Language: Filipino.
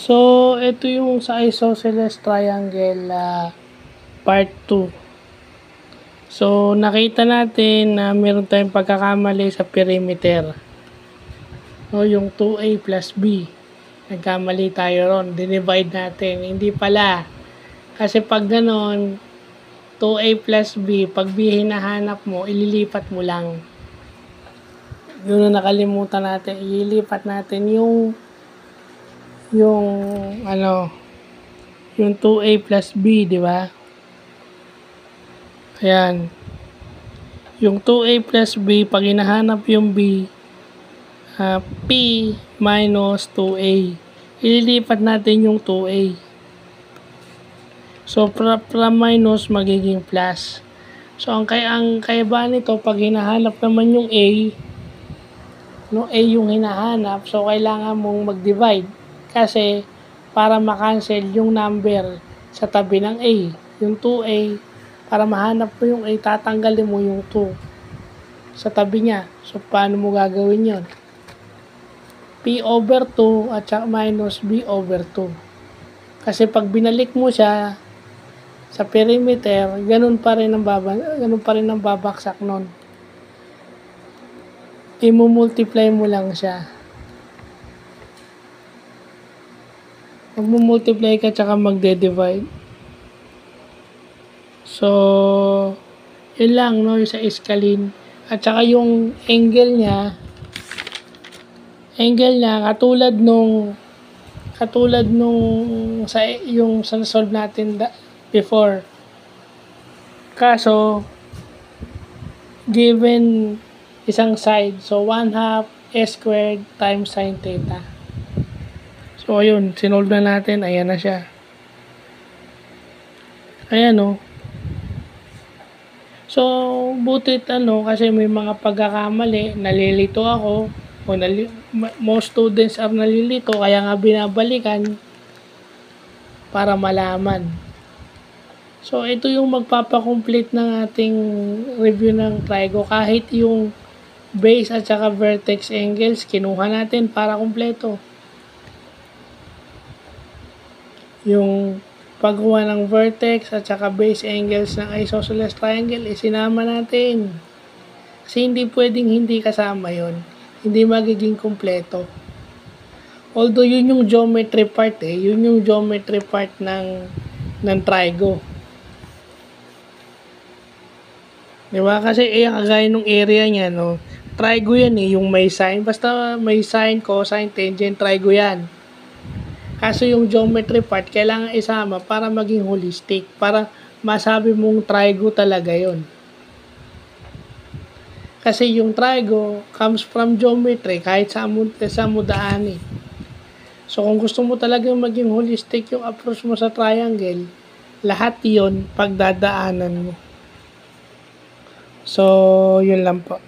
So, ito yung sa isosceles triangle part 2. So, nakita natin na meron tayong pagkakamali sa perimeter. O, yung 2a plus b. Nagkamali tayo ron. Dinivide natin. Hindi pala. Kasi pag ganon, 2a plus b, pag b hinahanap mo, ililipat mo lang. Yun na nakalimutan natin. Ililipat natin yung 2a plus b, di ba? Ayan. Yung 2a plus b, pag hinahanap yung b, p minus 2a. Ililipat natin yung 2a. So, from minus, magiging plus. So, ang kaiba nito, pag hinahanap naman yung a, a yung hinahanap, so kailangan mong mag-divide. Kasi, para makancel yung number sa tabi ng a, yung 2a, para mahanap mo yung a, tatanggalin mo yung 2 sa tabi niya. So, paano mo gagawin yon? P over 2 at saka minus B over 2. Kasi pag binalik mo siya sa perimeter, ganun pa rin ang babaksak nun. I-multiply mo lang siya. Mag-multiply ka tsaka magde-divide. So, yun lang, no, yung sa iskalin. At saka yung angle niya, katulad nung sa yung solve natin before. Kaso, given isang side, so 1/2 s squared times sin theta. So, ayun, sinolve na natin, ayan na siya. Ayan, o. So, butit kasi may mga pagkakamali, nalilito ako, most students are nalilito, kaya nga binabalikan para malaman. So, ito yung magpapakomplete ng ating review ng trigo. Kahit yung base at saka vertex angles, kinuha natin para kumpleto. Yung pagkuha ng vertex at saka base angles ng isosceles triangle, isinama natin. Kasi hindi pwedeng hindi kasama yon, hindi magiging kumpleto. Although yun yung geometry part yun yung geometry part ng trigo. Diba? Kasi kagaya nung area niya, no, trigo yan yung may sine, basta may sine, cosine, tangent, trigo yan. Kaso yung geometry part, kailangan isama para maging holistic, para masabi mong trigo talaga yon. Kasi yung trigo comes from geometry, kahit sa mo daan So, kung gusto mo talagang maging holistic yung approach mo sa triangle, lahat yon pagdadaanan mo. So, yun lang po.